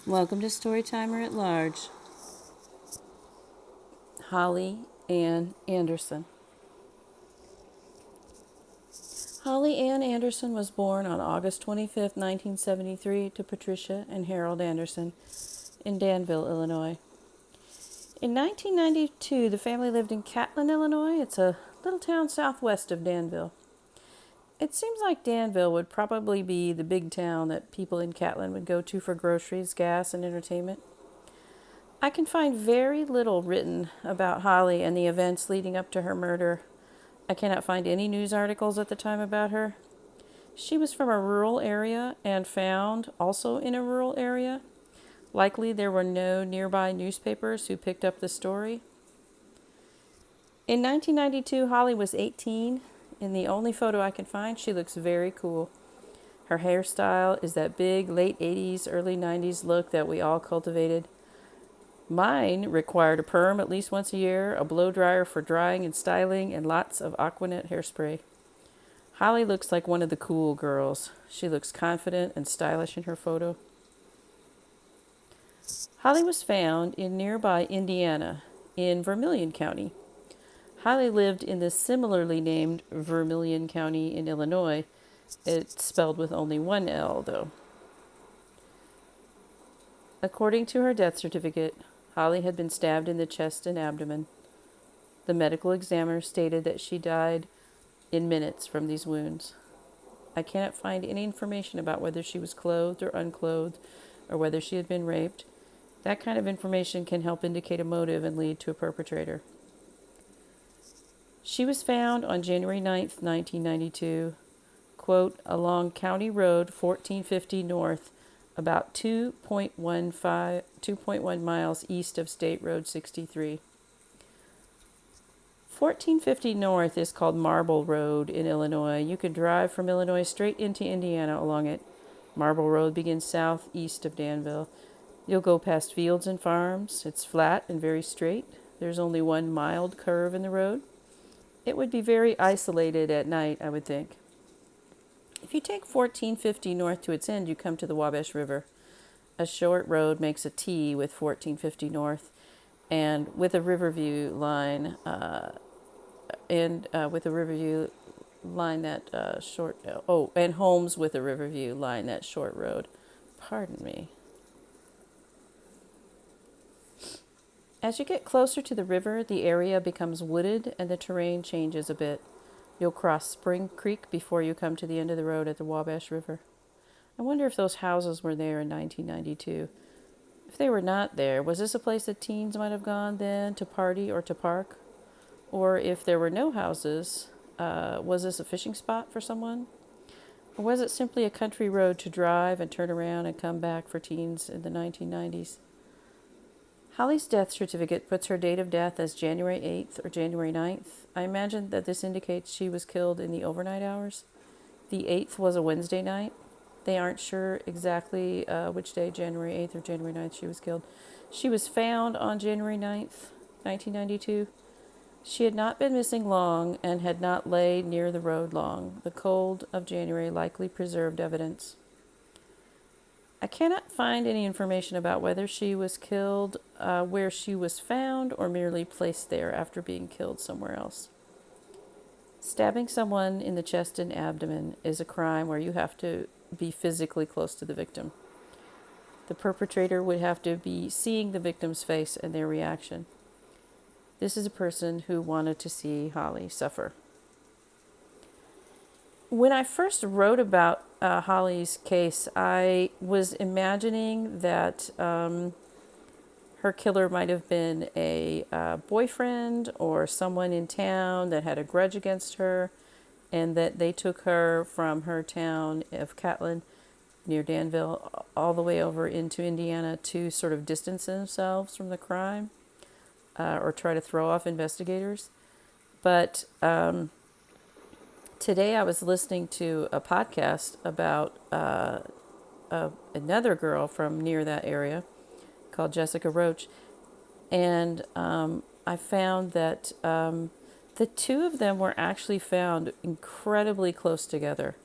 Welcome to Storytimer at Large. Holly Ann Anderson. Holly Ann Anderson was born on August 25th, 1973, to Patricia and Harold Anderson in Danville, Illinois. In 1992, the family lived in Catlin, Illinois. It's a little town southwest of Danville. It seems like Danville would probably be the big town that people in Catlin would go to for groceries, gas, and entertainment. I can find very little written about Holly and the events leading up to her murder. I cannot find any news articles at the time about her. She was from a rural area and found also in a rural area. Likely there were no nearby newspapers who picked up the story. In 1992, Holly was 18. In the only photo I can find, she looks very cool. Her hairstyle is that big late 80s, early 90s look that we all cultivated. Mine required a perm at least once a year, a blow dryer for drying and styling, and lots of Aquanet hairspray. Holly looks like one of the cool girls. She looks confident and stylish in her photo. Holly was found in nearby Indiana, in Vermilion County. Holly lived in the similarly named Vermilion County in Illinois. It's spelled with only one L, though. According to her death certificate, Holly had been stabbed in the chest and abdomen. The medical examiner stated that she died in minutes from these wounds. I cannot find any information about whether she was clothed or unclothed, or whether she had been raped. That kind of information can help indicate a motive and lead to a perpetrator. She was found on January 9th, 1992, quote, along County Road 1450 North, about 2.1 miles east of State Road 63. 1450 North is called Marble Road in Illinois. You can drive from Illinois straight into Indiana along it. Marble Road begins southeast of Danville. You'll go past fields and farms. It's flat and very straight. There's only one mild curve in the road. It would be very isolated at night, I would think. If you take 1450 north to its end, you come to the Wabash River. A short road makes a T with 1450 north, and with a Riverview line, and homes with a Riverview line that short road. Pardon me. As you get closer to the river, the area becomes wooded and the terrain changes a bit. You'll cross Spring Creek before you come to the end of the road at the Wabash River. I wonder if those houses were there in 1992. If they were not there, was this a place that teens might have gone then to party or to park? Or if there were no houses, was this a fishing spot for someone? Or was it simply a country road to drive and turn around and come back for teens in the 1990s? Holly's death certificate puts her date of death as January 8th or January 9th. I imagine that this indicates she was killed in the overnight hours. The 8th was a Wednesday night. They aren't sure exactly which day, January 8th or January 9th, she was killed. She was found on January 9th, 1992. She had not been missing long and had not laid near the road long. The cold of January likely preserved evidence. I cannot find any information about whether she was killed where she was found or merely placed there after being killed somewhere else. Stabbing someone in the chest and abdomen is a crime where you have to be physically close to the victim. The perpetrator would have to be seeing the victim's face and their reaction. This is a person who wanted to see Holly suffer. When I first wrote about Holly's case, I was imagining that her killer might have been a boyfriend or someone in town that had a grudge against her, and that they took her from her town of Catlin near Danville all the way over into Indiana to sort of distance themselves from the crime or try to throw off investigators. But today I was listening to a podcast about another girl from near that area called Jessica Roach. And I found that the two of them were actually found incredibly close together.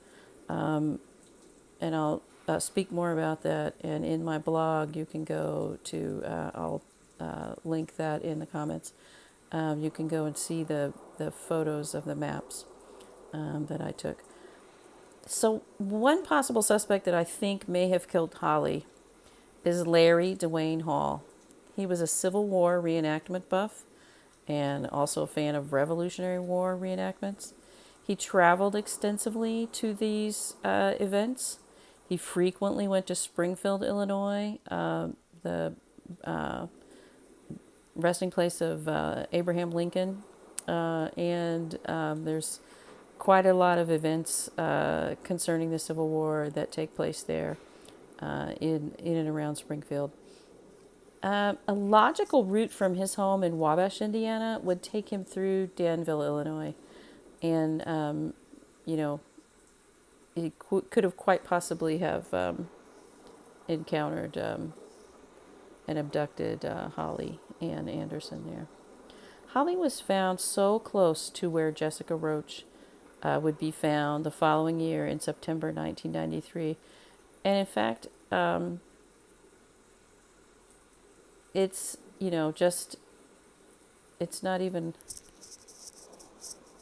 and I'll speak more about that. And in my blog, you can go to, I'll link that in the comments. You can go and see the photos of the maps that I took. So, one possible suspect that I think may have killed Holly is Larry Dewayne Hall. He was a Civil War reenactment buff and also a fan of Revolutionary War reenactments. He traveled extensively to these events. He frequently went to Springfield, Illinois, the resting place of Abraham Lincoln, and there's quite a lot of events concerning the Civil War that take place there in and around Springfield. A logical route from his home in Wabash, Indiana, would take him through Danville, Illinois, and you know, he could have quite possibly have encountered and abducted Holly Ann Anderson there. Holly was found so close to where Jessica Roach would be found the following year in September 1993, and in fact, it's just it's not even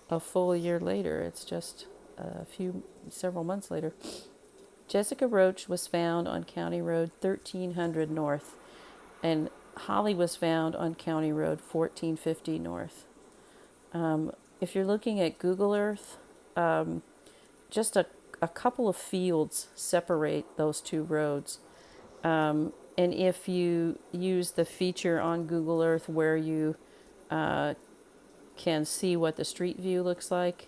a full year later. It's just several months later. Jessica Roach was found on County Road 1300 North, and Holly was found on County Road 1450 North. If you're looking at Google Earth, just a couple of fields separate those two roads. And if you use the feature on Google Earth where you can see what the street view looks like,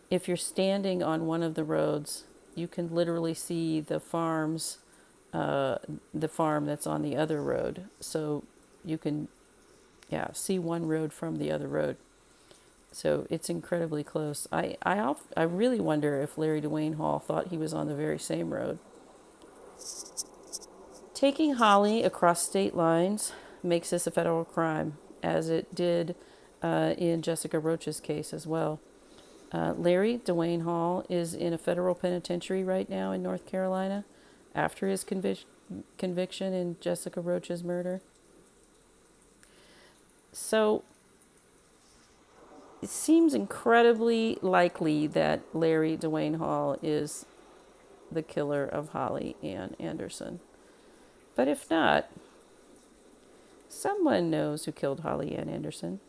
if you're standing on one of the roads, you can literally see the farm that's on the other road. So you can, see one road from the other road. So it's incredibly close. I really wonder if Larry Dewayne Hall thought he was on the very same road. Taking Holly across state lines makes this a federal crime, as it did in Jessica Roach's case as well. Larry Dewayne Hall is in a federal penitentiary right now in North Carolina after his conviction in Jessica Roach's murder. So it seems incredibly likely that Larry Dewayne Hall is the killer of Holly Ann Anderson. But if not, someone knows who killed Holly Ann Anderson.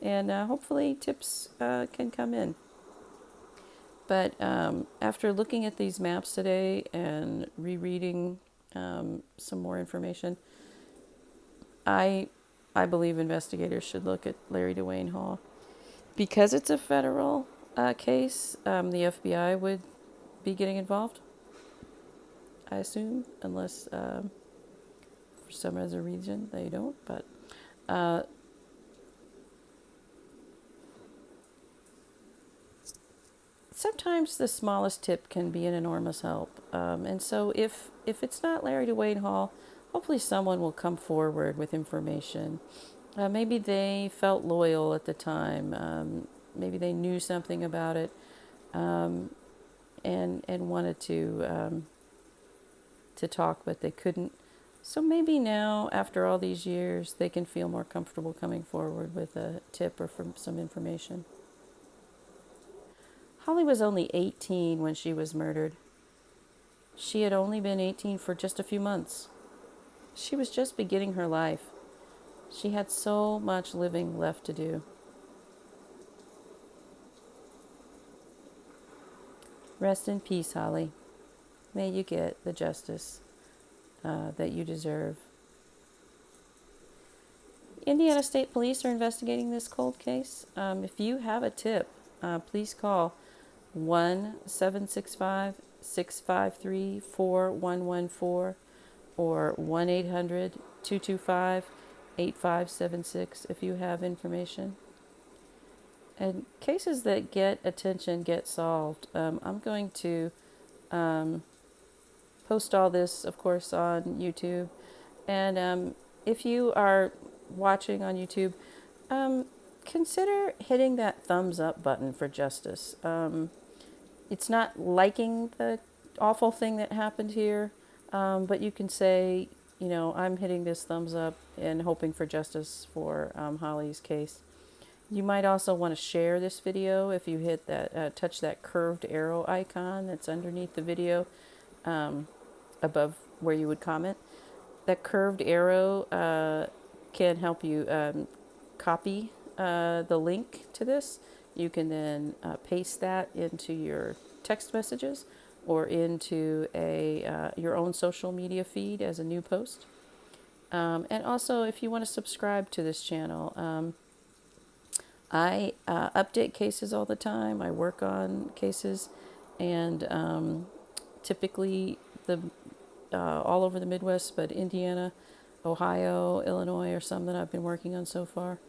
And hopefully tips can come in. But after looking at these maps today and rereading some more information, I believe investigators should look at Larry Dewayne Hall. Because it's a federal case, the FBI would be getting involved, I assume, unless for some other reason they don't. But sometimes the smallest tip can be an enormous help. And so if it's not Larry Dewayne Hall, hopefully someone will come forward with information. Maybe they felt loyal at the time. Maybe they knew something about it and wanted to talk, but they couldn't. So maybe now, after all these years, they can feel more comfortable coming forward with a tip or from some information. Holly was only 18 when she was murdered. She had only been 18 for just a few months. She was just beginning her life. She had so much living left to do. Rest in peace, Holly. May you get the justice that you deserve. Indiana State Police are investigating this cold case. If you have a tip, please call 1-765-653-4114 or 1-800-225-8576 if you have information. And cases that get attention get solved. I'm going to post all this, of course, on YouTube. And if you are watching on YouTube, consider hitting that thumbs up button for justice. it's not liking the awful thing that happened here, but you can say, you know, I'm hitting this thumbs up and hoping for justice for Holly's case. You might also want to share this video if you hit that, touch that curved arrow icon that's underneath the video, above where you would comment. That curved arrow can help you copy the link to this. You can then paste that into your text messages or into your own social media feed as a new post. And also, if you want to subscribe to this channel, I update cases all the time. I work on cases, and typically all over the Midwest, but Indiana, Ohio, Illinois are some that I've been working on so far.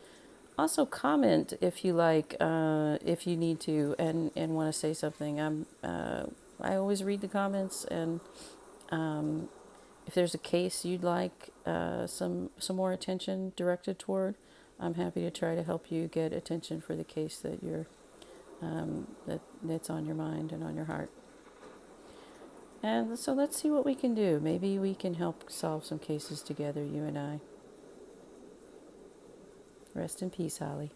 Also, comment if you like, if you need to, and want to say something. I always read the comments, and if there's a case you'd like some more attention directed toward, I'm happy to try to help you get attention for the case that that's on your mind and on your heart. And so let's see what we can do. Maybe we can help solve some cases together, you and I. Rest in peace, Holly.